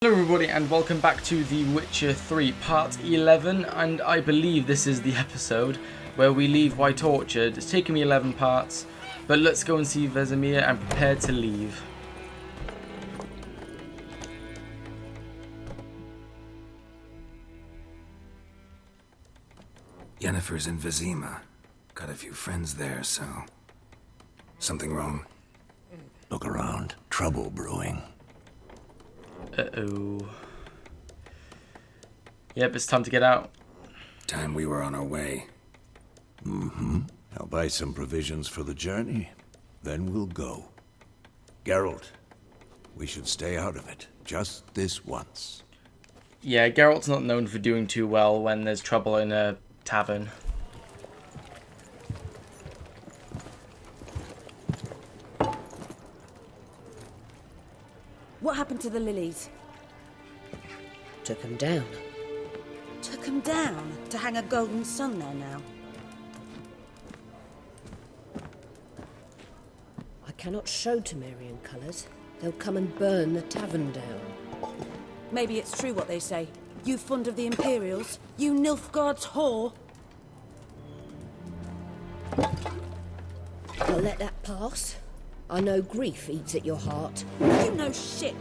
Hello everybody and welcome back to The Witcher 3 Part 11, and I believe this is the episode where we leave White Orchard. It's taken me 11 parts, but let's go and see Vesemir and prepare to leave. Yennefer's in Vizima. Got a few friends there, so... Something wrong? Look around. Trouble brewing. Uh-oh. Yep, it's time to get out. Time we were on our way. I'll buy some provisions for the journey. Then we'll go. Geralt, we should stay out of it. Just this once. Yeah, Geralt's not known for doing too well when there's trouble in a tavern. What happened to the lilies? Took him down. Took them down to hang a golden sun there now. I cannot show Temerian colours. They'll come and burn the tavern down. Maybe it's true what they say. You fond of the Imperials? You Nilfgaard's whore? I'll let that pass. I know grief eats at your heart. You know shit.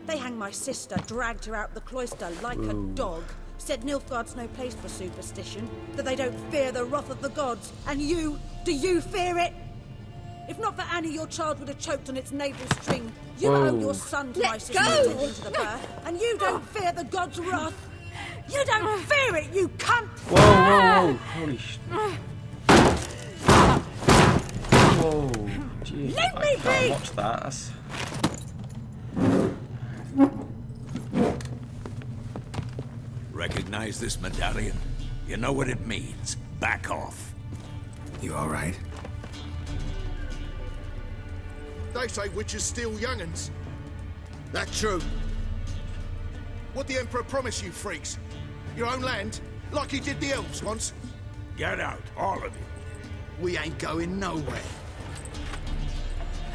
They hanged my sister, dragged her out the cloister like a dog. Said Nilfgaard's no place for superstition, that they don't fear the wrath of the gods. And you, do you fear it? If not for Annie, your child would have choked on its navel string. You owe your son to my sister attending to the birth, and you don't fear the gods' wrath. You don't fear it, you cunt! Whoa, whoa, whoa. Holy sh... Whoa. Jeez, Let me I can't be! watch that. That's... Recognize this medallion? You know what it means. Back off. You alright? They say witches steal young'uns. That true? What the Emperor promised you freaks? Your own land? Like he did the elves once? Get out, all of you. We ain't going nowhere.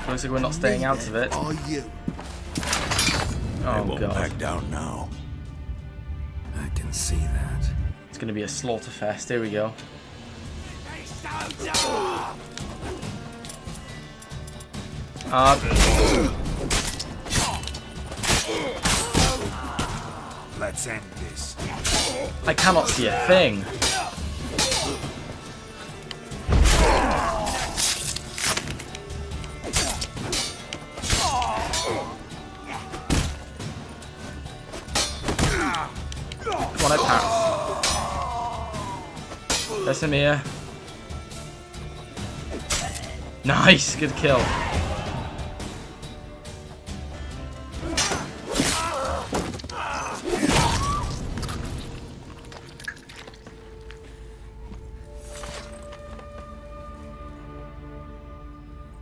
Looks like we're not staying out of it. Are you? I Oh won't god. back down now. I can see that. It's gonna be a slaughter fest. Here we go. Let's end this. I cannot see a thing. Come on, I pass. Vesemir. Nice, good kill.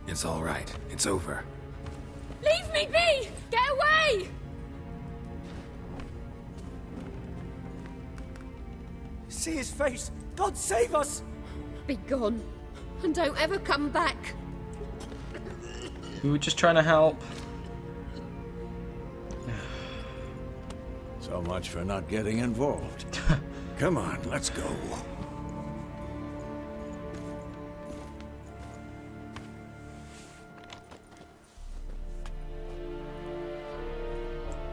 It's alright. It's over. Leave me be! Get away! See his face! God save us! Be gone, and don't ever come back. We were just trying to help. So much for not getting involved. Come on, let's go.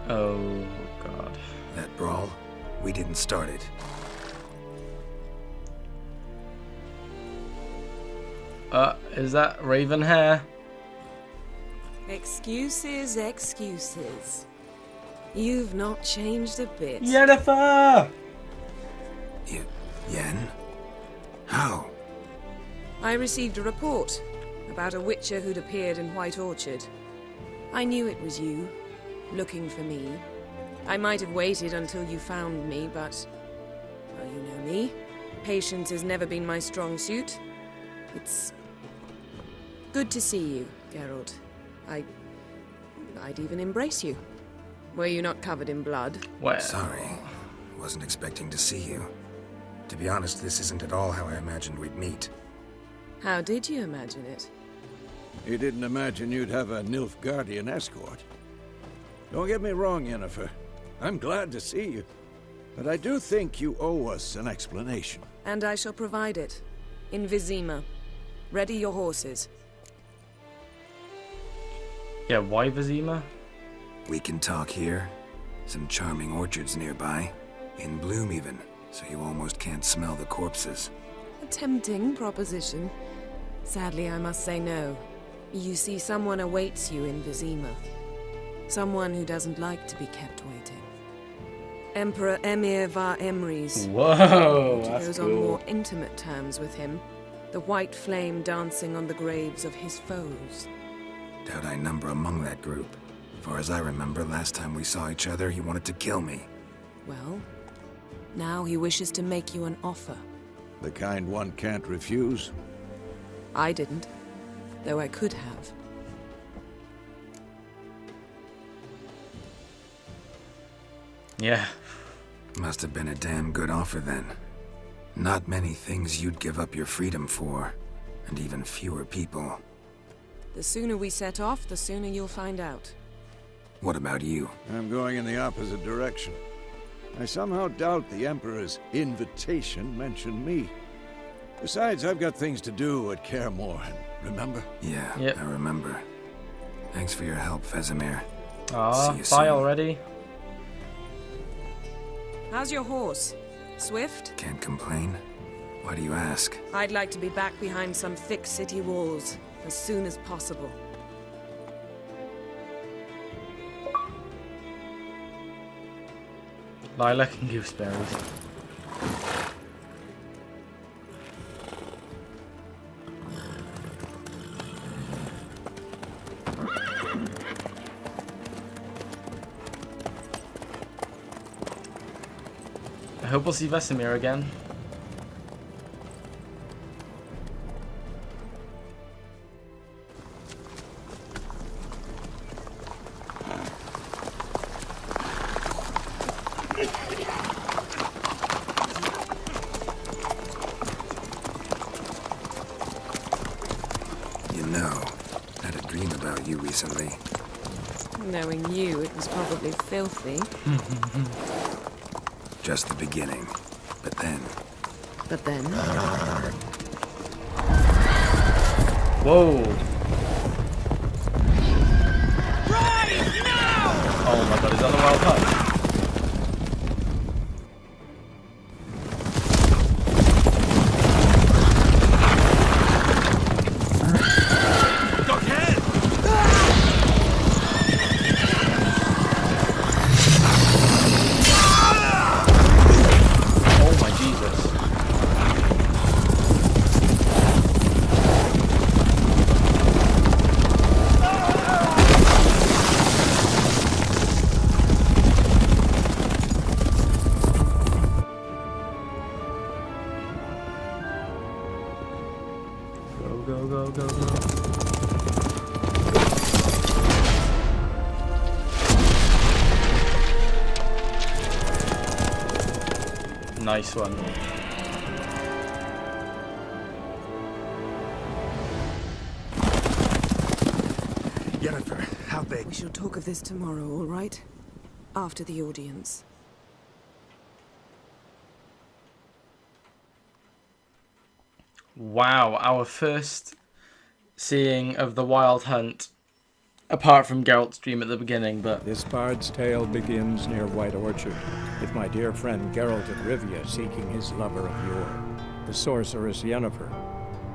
Oh god. That brawl, we didn't start it. Is that Raven hair? Excuses, excuses. You've not changed a bit. Yennefer! Yen? How? I received a report about a witcher who'd appeared in White Orchard. I knew it was you, looking for me. I might have waited until you found me, but... well, you know me. Patience has never been my strong suit. It's... good to see you, Geralt. I'd even embrace you. Were you not covered in blood? Well, Sorry. Wasn't expecting to see you. To be honest, this isn't at all how I imagined we'd meet. How did you imagine it? You didn't imagine you'd have a Nilfgaardian escort. Don't get me wrong, Yennefer. I'm glad to see you. But I do think you owe us an explanation. And I shall provide it. In Vizima. Ready your horses. Yeah, why Vizima? We can talk here. Some charming orchards nearby. In bloom even, so you almost can't smell the corpses. A tempting proposition. Sadly, I must say no. You see, someone awaits you in Vizima. Someone who doesn't like to be kept waiting. Emperor Emir var Emrys. Whoa, Who that's goes on cool. more intimate terms with him. The white flame dancing on the graves of his foes. Doubt I number among that group. Far as I remember, last time we saw each other, he wanted to kill me. Well, now he wishes to make you an offer. The kind one can't refuse. I didn't, though I could have. Yeah. Must have been a damn good offer then. Not many things you'd give up your freedom for, and even fewer people. The sooner we set off, the sooner you'll find out. What about you? I'm going in the opposite direction. I somehow doubt the Emperor's invitation mentioned me. Besides, I've got things to do at Kaer Morhen, remember? Yeah, Yep. I remember. Thanks for your help, Vesemir. Aw, See you bye soon. already. How's your horse? Swift? Can't complain. Why do you ask? I'd like to be back behind some thick city walls as soon as possible. Lilac and gooseberries. I hope we'll see Vesemir again. You know, I had a dream about you recently. Knowing you, it was probably filthy. Just the beginning. But then, But then... Whoa! Oh my god, is that the wild hunt? Oh my Jesus. Go, go, go, go, go. Nice one. Yennefer, how big? We shall talk of this tomorrow, all right? After the audience. Wow, our first seeing of the Wild Hunt, apart from Geralt's dream at the beginning, but This bard's tale begins near White Orchard, with my dear friend Geralt of Rivia seeking his lover of yore, the sorceress Yennefer.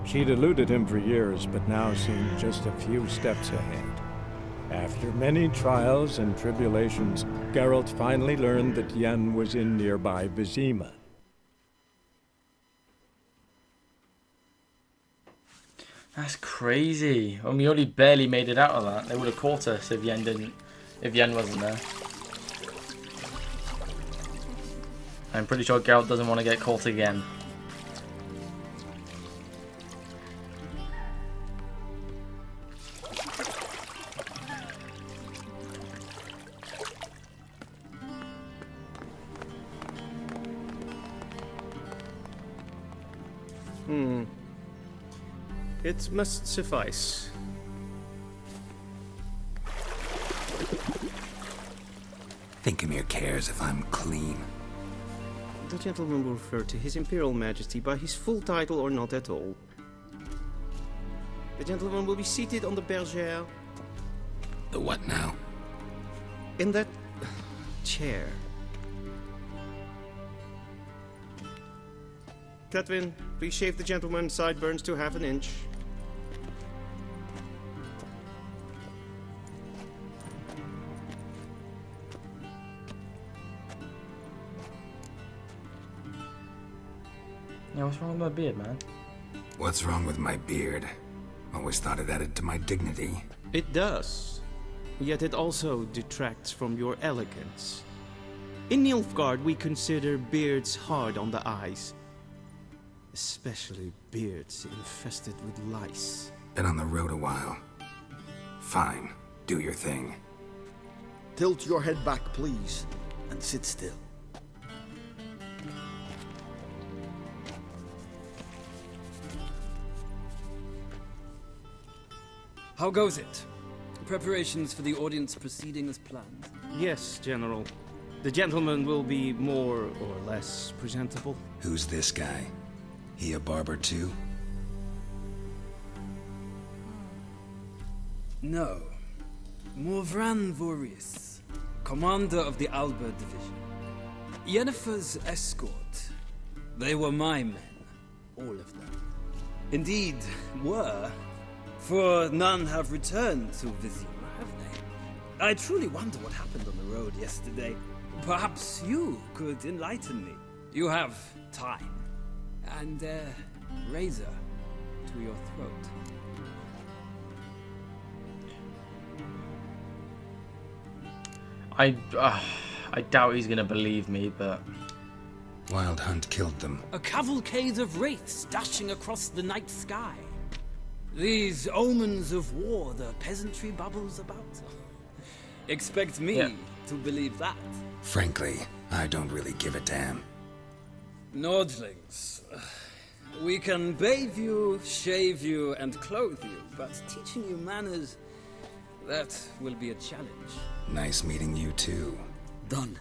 She'd eluded him for years, but now seemed just a few steps ahead. After many trials and tribulations, Geralt finally learned that Yen was in nearby Vizima. that's crazy. And we only barely made it out of that. They would have caught us if Yen wasn't there. I'm pretty sure Geralt doesn't want to get caught again. It must suffice. Think Emir cares if I'm clean? The gentleman will refer to His Imperial Majesty by his full title or not at all. The gentleman will be seated on the bergère. The what now? In that chair. Cletwin, please shave the gentleman's sideburns to half an inch. Yeah, what's wrong with my beard, man? What's wrong with my beard? Always thought it added to my dignity. It does. Yet it also detracts from your elegance. In Nilfgaard, we consider beards hard on the eyes. Especially beards infested with lice. Been on the road a while. Fine, do your thing. Tilt your head back, please, and sit still. How goes it? Preparations for the audience proceeding as planned? Yes, General. The gentleman will be more or less presentable. Who's this guy? He a barber too? No. Morvran Voris, commander of the Alba Division. Yennefer's escort. They were my men. All of them. Indeed, were. For none have returned to Vizima, have they? I truly wonder what happened on the road yesterday. Perhaps you could enlighten me. You have time. And a razor to your throat. I doubt he's gonna believe me, but... Wild Hunt killed them. A cavalcade of wraiths dashing across the night sky. These omens of war the peasantry bubbles about. Expect me to believe that. Frankly, I don't really give a damn. Nordlings. We can bathe you, shave you, and clothe you, but teaching you manners, that will be a challenge. Nice meeting you too. Done.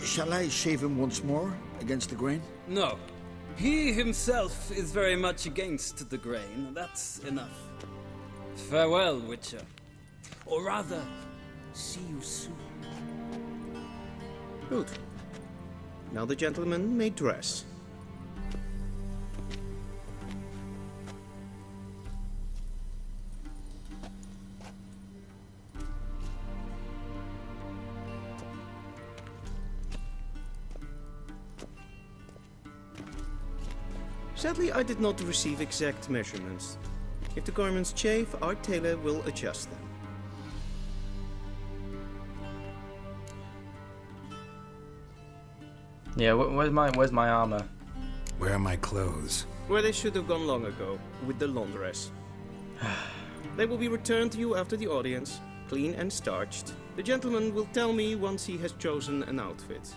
Shall I shave him once more, against the grain? No. He himself is very much against the grain. That's enough. Farewell, Witcher. Or rather, see you soon. Good. Now the gentleman may dress. Sadly, I did not receive exact measurements. If the garments chafe, our tailor will adjust them. Yeah, where's my armor? Where are my clothes? Where they should have gone long ago, with the laundress. They will be returned to you after the audience, clean and starched. The gentleman will tell me once he has chosen an outfit.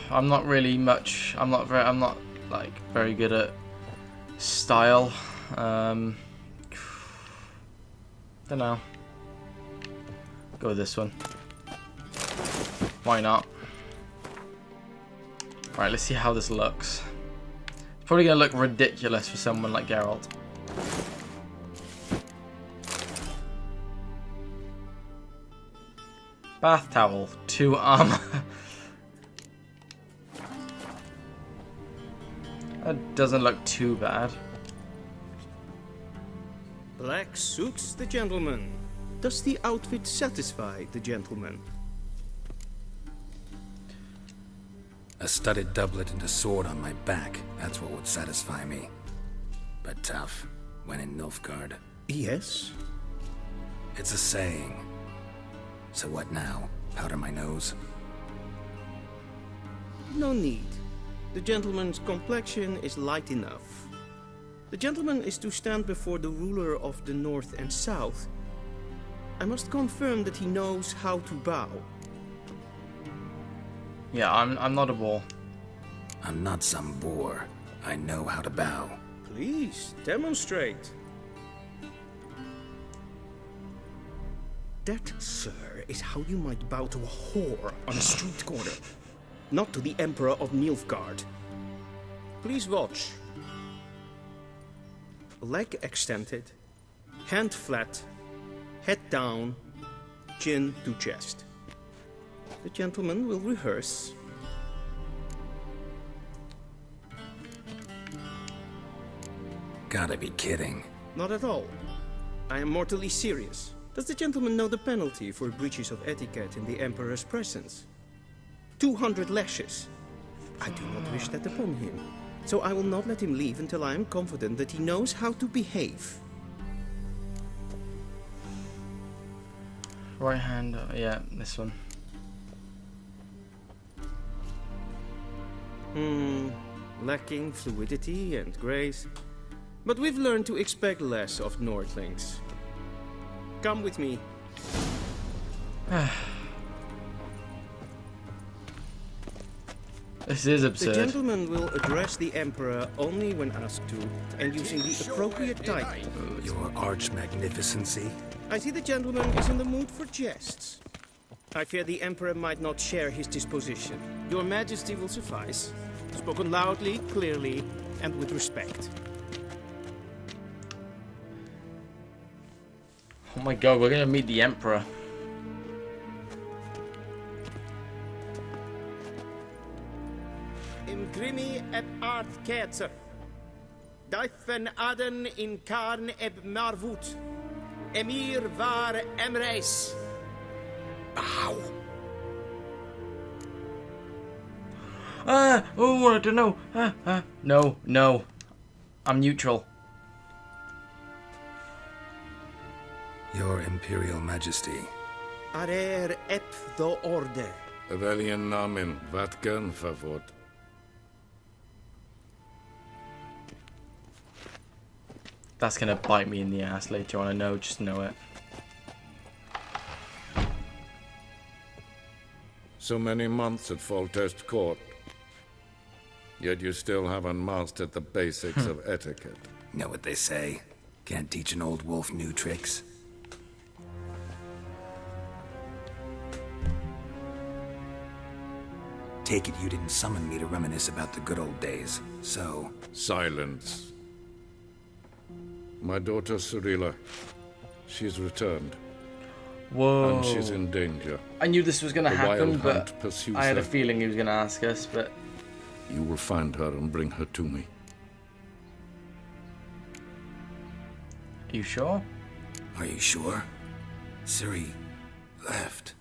I'm not really much. I'm not like very good at style. Don't know. Go with this one. Why not? Right, let's see how this looks. It's probably gonna look ridiculous for someone like Geralt. Bath towel, 2 armor. That doesn't look too bad. Black suits the gentleman. Does the outfit satisfy the gentleman? A studded doublet and a sword on my back. That's what would satisfy me. But tough, when in Nilfgaard. Yes? It's a saying. So what now? Powder my nose? No need. The gentleman's complexion is light enough. The gentleman is to stand before the ruler of the North and South. I must confirm that he knows how to bow. Yeah, I'm not a boar. I'm not some boor. I know how to bow. Please, demonstrate. That, sir, is how you might bow to a whore on a street corner, not to the Emperor of Nilfgaard. Please watch. Leg extended, hand flat, head down, chin to chest. The gentleman will rehearse. Gotta be kidding. Not at all. I am mortally serious. Does the gentleman know the penalty for breaches of etiquette in the Emperor's presence? 200 lashes. I do not wish that upon him, so I will not let him leave until I am confident that he knows how to behave. Right hand, yeah, this one. Lacking fluidity and grace. But we've learned to expect less of Nordlings. Come with me. This is absurd. The gentleman will address the Emperor only when asked to, and using the appropriate title. Your arch-magnificency? I see the gentleman is in the mood for jests. I fear the Emperor might not share his disposition. Your Majesty will suffice. Spoken loudly, clearly, and with respect. Oh my god, we're gonna meet the Emperor. Imgrimi eb art ketzer. Daifen aden in karn eb marvut. Emir var emreis. Ow! Oh, I don't know. No, no. I'm neutral. Your Imperial Majesty. Arer ep do orde. Veljen namen, vatkan favot. That's gonna bite me in the ass later on, I know, just know it. So many months at Foltest Court. Yet you still haven't mastered the basics of etiquette. Know what they say? Can't teach an old wolf new tricks. Take it you didn't summon me to reminisce about the good old days, so... Silence. My daughter Cirilla, she's returned. Whoa. And she's in danger. I knew this was gonna The happen, wild but hunt pursues I had a her. feeling he was gonna ask us, but... You will find her and bring her to me. You sure? Are you sure? Ciri left.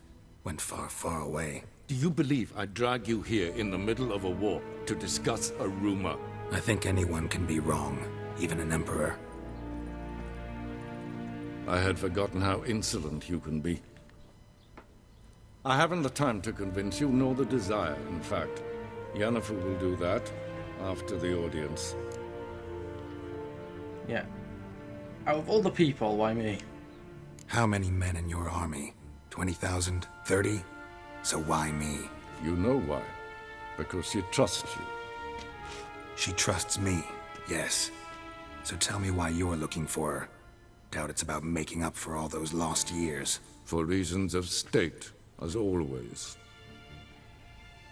Went far, far away. Do you believe I drag you here in the middle of a war to discuss a rumor? I think anyone can be wrong, even an emperor. I had forgotten how insolent you can be. I haven't the time to convince you, nor the desire, in fact. Yennefer will do that after the audience. Yeah. Out of all the people, why me? How many men in your army? 20,000? 30? So why me? You know why. Because she trusts you. She trusts me, yes. So tell me why you're looking for her. Doubt it's about making up for all those lost years. For reasons of state, as always.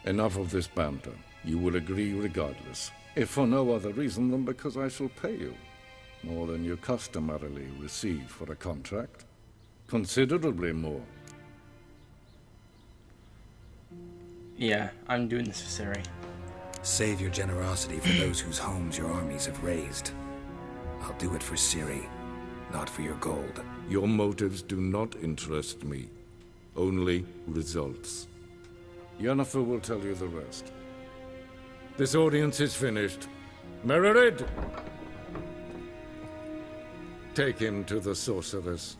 Enough of this banter. You will agree regardless. If for no other reason than because I shall pay you. More than you customarily receive for a contract. Considerably more. Yeah, I'm doing this for Ciri. Save your generosity for those whose homes your armies have razed. I'll do it for Ciri, not for your gold. Your motives do not interest me. Only results. Yennefer will tell you the rest. This audience is finished. Mererid! Take him to the sorceress.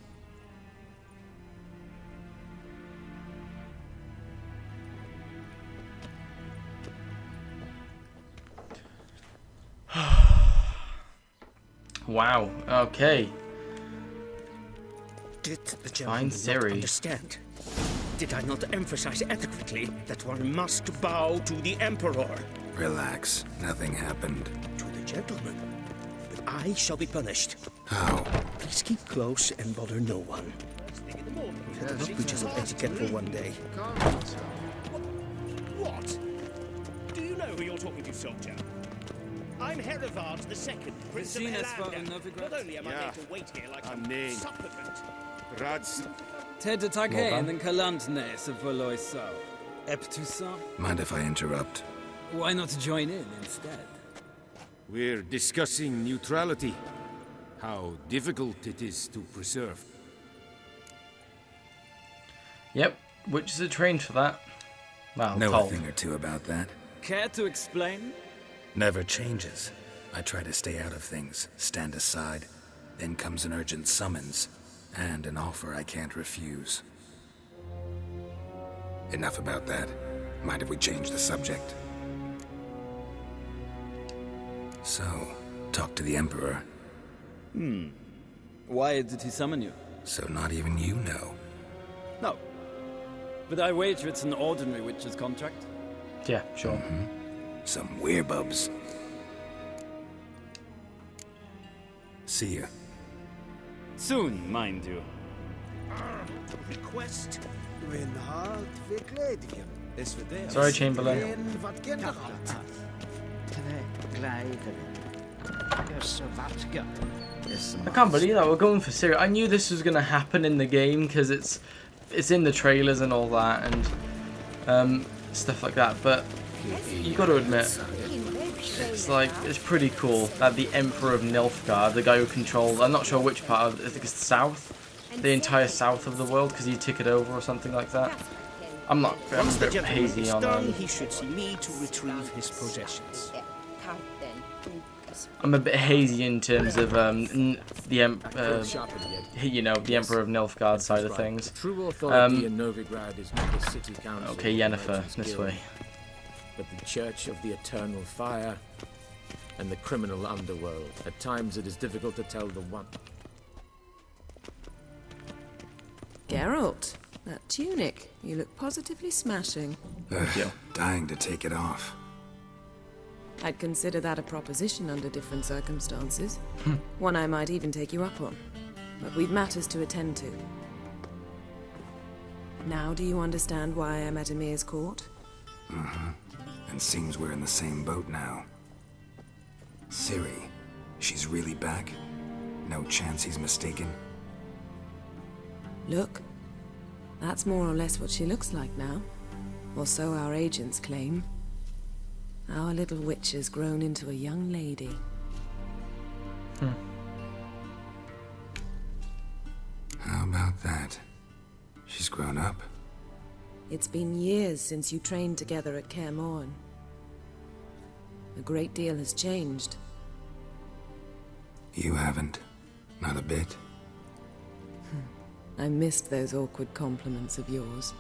Wow, okay. Did the Fine, gentleman not Ciri. understand? Did I not emphasize adequately that one must bow to the Emperor? Relax, nothing happened. To the gentleman. The I shall be punished. How? Please keep close and bother no one. We've had enough breaches of etiquette for one day. What? Do you know who you're talking to, soldier? I'm Herivard II, Prince of Helander. Not only am I there to wait here like a supplicant. Ted Take and Kalantnes of Voloisau. Eptusa? Mind if I interrupt? Why not join in instead? We're discussing neutrality. How difficult it is to preserve. Yep, witches are trained for that. Well, know told. a thing or two about that. Care to explain? Never changes. I try to stay out of things, stand aside. Then comes an urgent summons, and an offer I can't refuse. Enough about that. Mind if we change the subject? So, talk to the Emperor. Why did he summon you? So not even you know. No. But I wager it's an ordinary witch's contract. Yeah, sure. Some werebubs. See ya. Soon, mind you. Request? Sorry, Chamberlain. I can't believe that we're going for Ciri. I knew this was going to happen in the game because it's in the trailers and all that and stuff like that. But you got to admit, it's pretty cool that the Emperor of Nilfgaard, the guy who controls, I'm not sure which part of it, I think it's the south, the entire south of the world because he took it over or something like that. I'm a bit hazy on he should see me to retrieve his possessions. I'm a bit hazy in terms of the the Emperor of Nilfgaard side of things. True authority in Novigrad is not the city council. Okay, Yennefer, this way. But the Church of the Eternal Fire and the criminal underworld. At times it is difficult to tell the one. Geralt, that tunic. You look positively smashing. Dying to take it off. I'd consider that a proposition under different circumstances. One I might even take you up on. But we've matters to attend to. Now do you understand why I'm at Emir's court? And seems we're in the same boat now. Ciri, she's really back? No chance he's mistaken? Look, that's more or less what she looks like now. Or so our agents claim. Our little witch has grown into a young lady. How about that? She's grown up? It's been years since you trained together at Kaer Morhen. A great deal has changed. You haven't. Not a bit. I missed those awkward compliments of yours.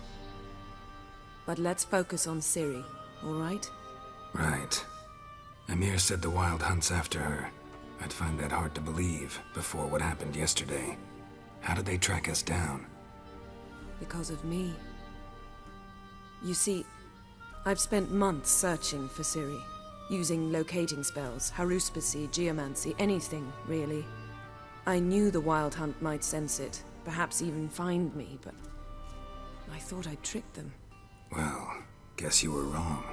But let's focus on Ciri, all right? Right. Emir said the Wild Hunt's after her. I'd find that hard to believe before what happened yesterday. How did they track us down? Because of me. You see, I've spent months searching for Ciri, using locating spells, haruspicy, geomancy, anything, really. I knew the Wild Hunt might sense it, perhaps even find me, but I thought I'd tricked them. Well, guess you were wrong.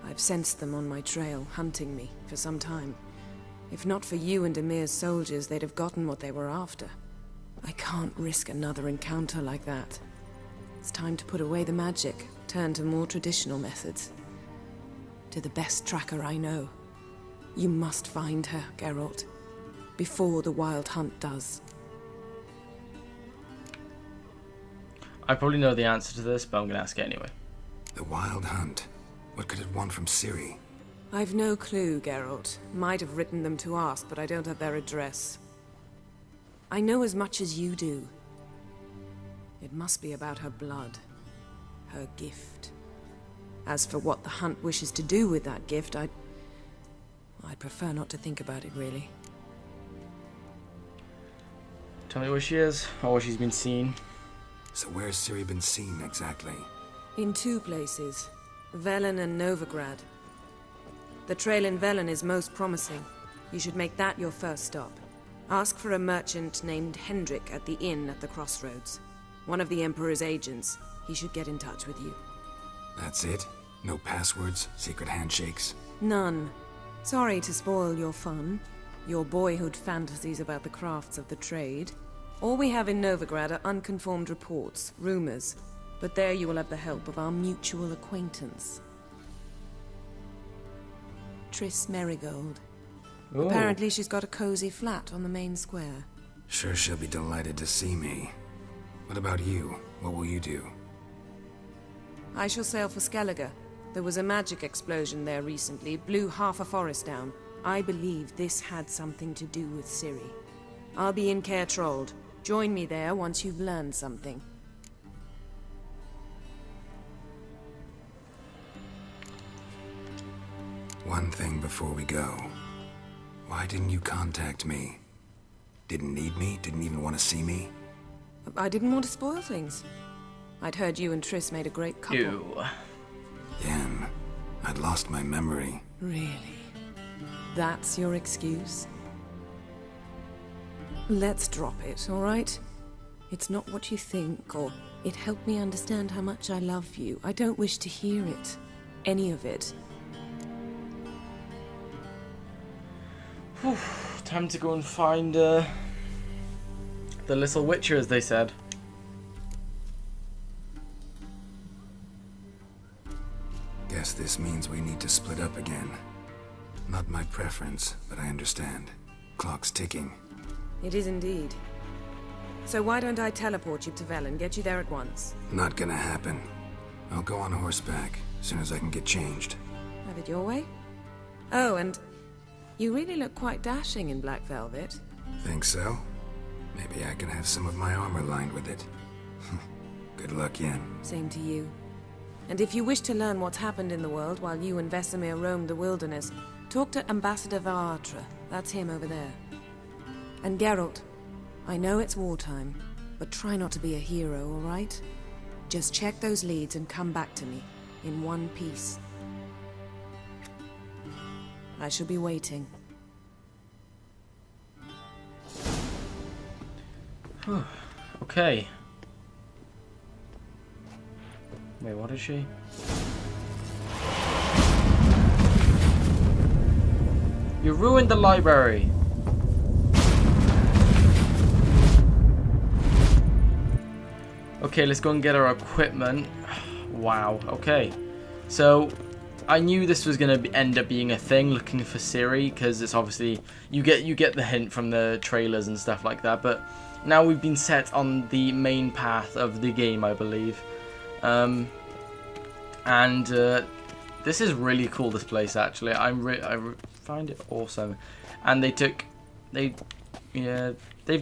I've sensed them on my trail, hunting me, for some time. If not for you and Emir's soldiers, they'd have gotten what they were after. I can't risk another encounter like that. It's time to put away the magic, turn to more traditional methods. To the best tracker I know. You must find her, Geralt. Before the Wild Hunt does. I probably know the answer to this, but I'm going to ask it anyway. The Wild Hunt. What could it want from Ciri? I've no clue, Geralt. Might have written them to ask, but I don't have their address. I know as much as you do. It must be about her blood. Her gift. As for what the Hunt wishes to do with that gift, I'd prefer not to think about it, really. Tell me where she is, or where she's been seen. So where's Ciri been seen, exactly? In two places. Velen and Novigrad. The trail in Velen is most promising. You should make that your first stop. Ask for a merchant named Hendrik at the inn at the crossroads. One of the Emperor's agents. He should get in touch with you. That's it? No passwords? Secret handshakes? None. Sorry to spoil your fun. Your boyhood fantasies about the crafts of the trade. All we have in Novigrad are unconfirmed reports, rumors. But there you will have the help of our mutual acquaintance. Triss Merigold. Ooh. Apparently she's got a cozy flat on the main square. Sure she'll be delighted to see me. What about you? What will you do? I shall sail for Skellige. There was a magic explosion there recently, blew half a forest down. I believe this had something to do with Ciri. I'll be in Caer Trold. Join me there once you've learned something. One thing before we go. Why didn't you contact me? Didn't need me? Didn't even want to see me? I didn't want to spoil things. I'd heard you and Triss made a great couple. Ew. Yen, I'd lost my memory. Really? That's your excuse? Let's drop it, all right? It's not what you think, or it helped me understand how much I love you. I don't wish to hear it. Any of it. Whew. Time to go and find the little witcher, as they said. Guess this means we need to split up again. Not my preference, but I understand. Clock's ticking. It is indeed. So why don't I teleport you to Velen, get you there at once? Not gonna happen. I'll go on horseback, as soon as I can get changed. Have it your way? Oh, and you really look quite dashing in black velvet. Think so? Maybe I can have some of my armor lined with it. Good luck, Yen. Same to you. And if you wish to learn what's happened in the world while you and Vesemir roamed the wilderness, talk to Ambassador Varatra. That's him over there. And Geralt, I know it's wartime, but try not to be a hero, all right? Just check those leads and come back to me, in one piece. I shall be waiting. Okay. Wait, what is she? You ruined the library! Okay, let's go and get our equipment. Wow, okay. So, I knew this was going to end up being a thing, looking for Ciri, because it's obviously, you get the hint from the trailers and stuff like that, but now we've been set on the main path of the game, I believe. This is really cool, this place, actually. I find it awesome. And they've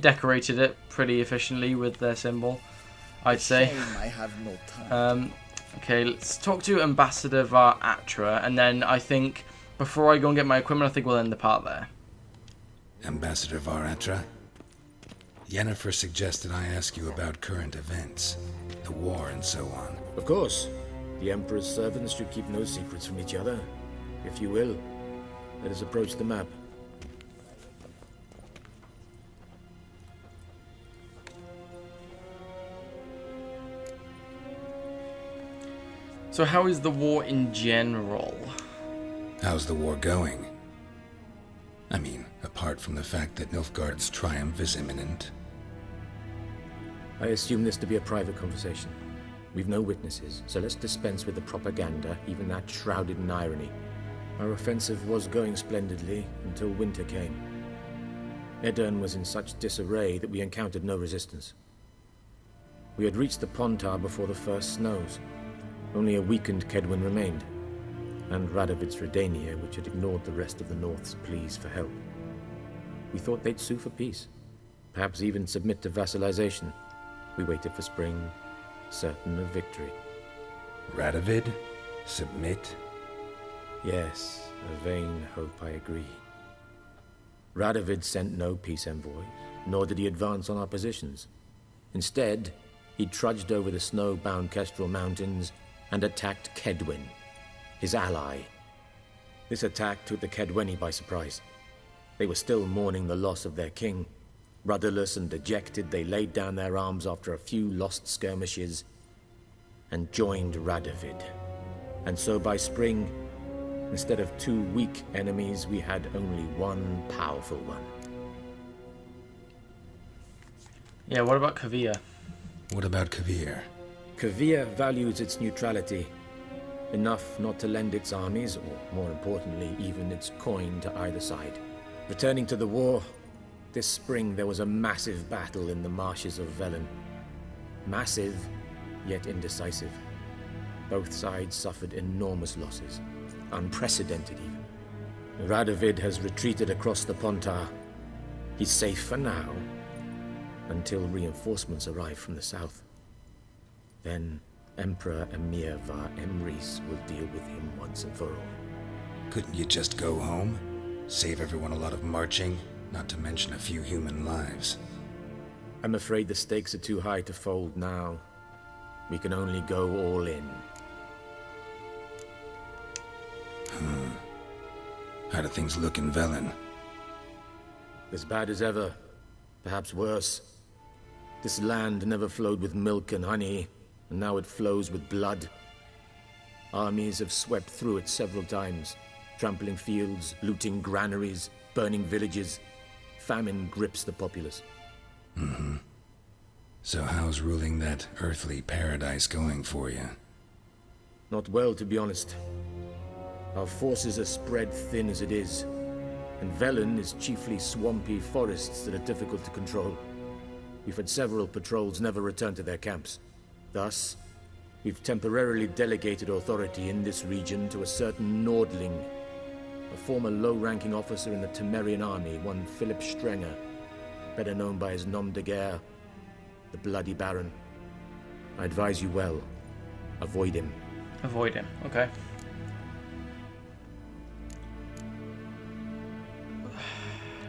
decorated it pretty efficiently with their symbol, I'd say. Shame I have no time. Okay, let's talk to Ambassador Varatra, and then I think, before I go and get my equipment, I think we'll end the part there. Ambassador Varatra? Yennefer suggested I ask you about current events, the war and so on. Of course. The Emperor's servants should keep no secrets from each other. If you will, let us approach the map. So how is the war in general? How's the war going? I mean, apart from the fact that Nilfgaard's triumph is imminent. I assume this to be a private conversation. We've no witnesses, so let's dispense with the propaganda, even that shrouded in irony. Our offensive was going splendidly until winter came. Edirn was in such disarray that we encountered no resistance. We had reached the Pontar before the first snows. Only a weakened Kedwin remained, and Radovid's Redania, which had ignored the rest of the North's pleas for help. We thought they'd sue for peace, perhaps even submit to vassalization. We waited for spring, certain of victory. Radovid? Submit? Yes, a vain hope, I agree. Radovid sent no peace envoys, nor did he advance on our positions. Instead, he trudged over the snow-bound Kestrel Mountains and attacked Kedwin, his ally. This attack took the Kedweni by surprise. They were still mourning the loss of their king. Rudderless and dejected, they laid down their arms after a few lost skirmishes and joined Radovid. And so by spring, instead of 2 weak enemies, we had only one powerful one. Yeah, what about Kavir? What about Kavir? Kavir values its neutrality, enough not to lend its armies, or more importantly, even its coin to either side. Returning to the war, this spring there was a massive battle in the marshes of Velen. Massive, yet indecisive. Both sides suffered enormous losses, unprecedented even. Radovid has retreated across the Pontar. He's safe for now, until reinforcements arrive from the south. Then Emperor Emir Var Emrys will deal with him once and for all. Couldn't you just go home? Save everyone a lot of marching, not to mention a few human lives. I'm afraid the stakes are too high to fold now. We can only go all in. How do things look in Velen? As bad as ever, perhaps worse. This land never flowed with milk and honey, and now it flows with blood. Armies have swept through it several times, trampling fields, looting granaries, burning villages. Famine grips the populace. So how's ruling that earthly paradise going for you? Not well, to be honest. Our forces are spread thin as it is, and Velen is chiefly swampy forests that are difficult to control. We've had several patrols never return to their camps. Thus, we've temporarily delegated authority in this region to a certain Nordling, a former low-ranking officer in the Temerian army, one Philip Strenger, better known by his nom de guerre, the Bloody Baron. I advise you well. Avoid him. Avoid him, okay.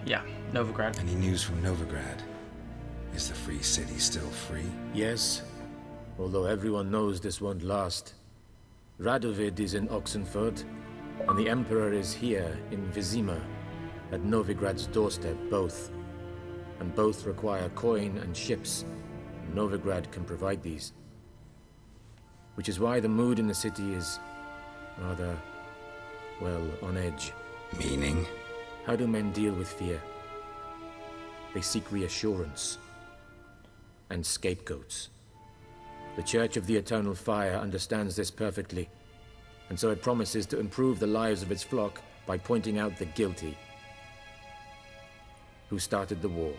Yeah, Novigrad. Any news from Novigrad? Is the free city still free? Yes, although everyone knows this won't last. Radovid is in Oxenfurt, and the Emperor is here in Vizima, at Novigrad's doorstep, both. And both require coin and ships. Novigrad can provide these. Which is why the mood in the city is rather, well, on edge. Meaning? How do men deal with fear? They seek reassurance and scapegoats. The Church of the Eternal Fire understands this perfectly, and so it promises to improve the lives of its flock by pointing out the guilty. Who started the war?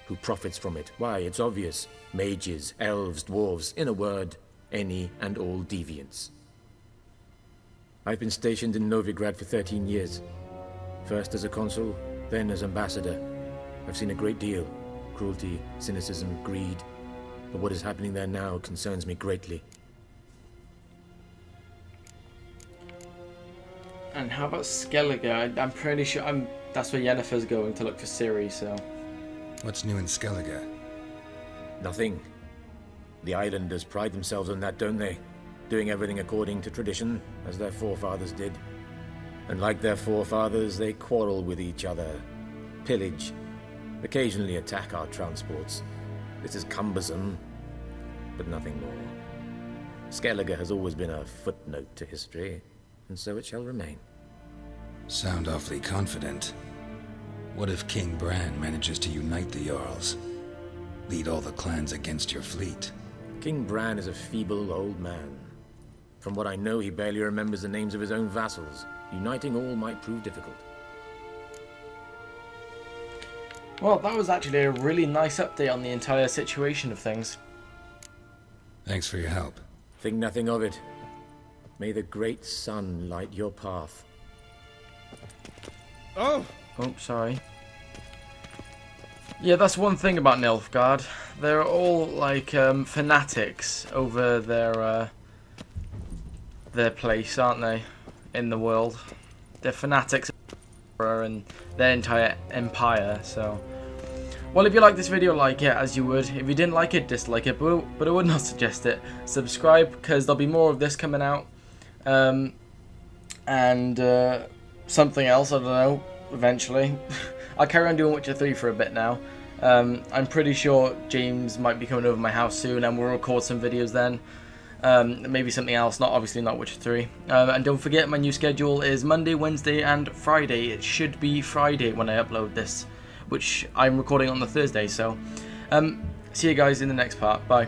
Who profits from it? Why, it's obvious. Mages, elves, dwarves, in a word, any and all deviants. I've been stationed in Novigrad for 13 years. First as a consul, then as ambassador. I've seen a great deal. Cruelty, cynicism, greed. But what is happening there now concerns me greatly. And how about Skellige? I'm pretty sure that's where Yennefer's going to look for Ciri, so... What's new in Skellige? Nothing. The islanders pride themselves on that, don't they? Doing everything according to tradition, as their forefathers did. And like their forefathers, they quarrel with each other, pillage, occasionally attack our transports. This is cumbersome, but nothing more. Skellige has always been a footnote to history, and so it shall remain. Sound awfully confident. What if King Bran manages to unite the Jarls? Lead all the clans against your fleet? King Bran is a feeble old man. From what I know, he barely remembers the names of his own vassals. Uniting all might prove difficult. Well, that was actually a really nice update on the entire situation of things. Thanks for your help. Think nothing of it. May the great sun light your path. Oh, sorry. Yeah, that's one thing about Nilfgaard. They're all like fanatics over their place, aren't they? In the world, they're fanatics and their entire empire. So, well, if you like this video, like it as you would. If you didn't like it, dislike it. But I would not suggest it. Subscribe, because there'll be more of this coming out. And something else, I don't know. eventually. I'll carry on doing Witcher 3 for a bit now. I'm pretty sure James might be coming over my house soon and we'll record some videos then. Maybe something else, obviously not Witcher 3. And don't forget, my new schedule is Monday, Wednesday and Friday. It should be Friday when I upload this, which I'm recording on the Thursday. So see you guys in the next part. Bye.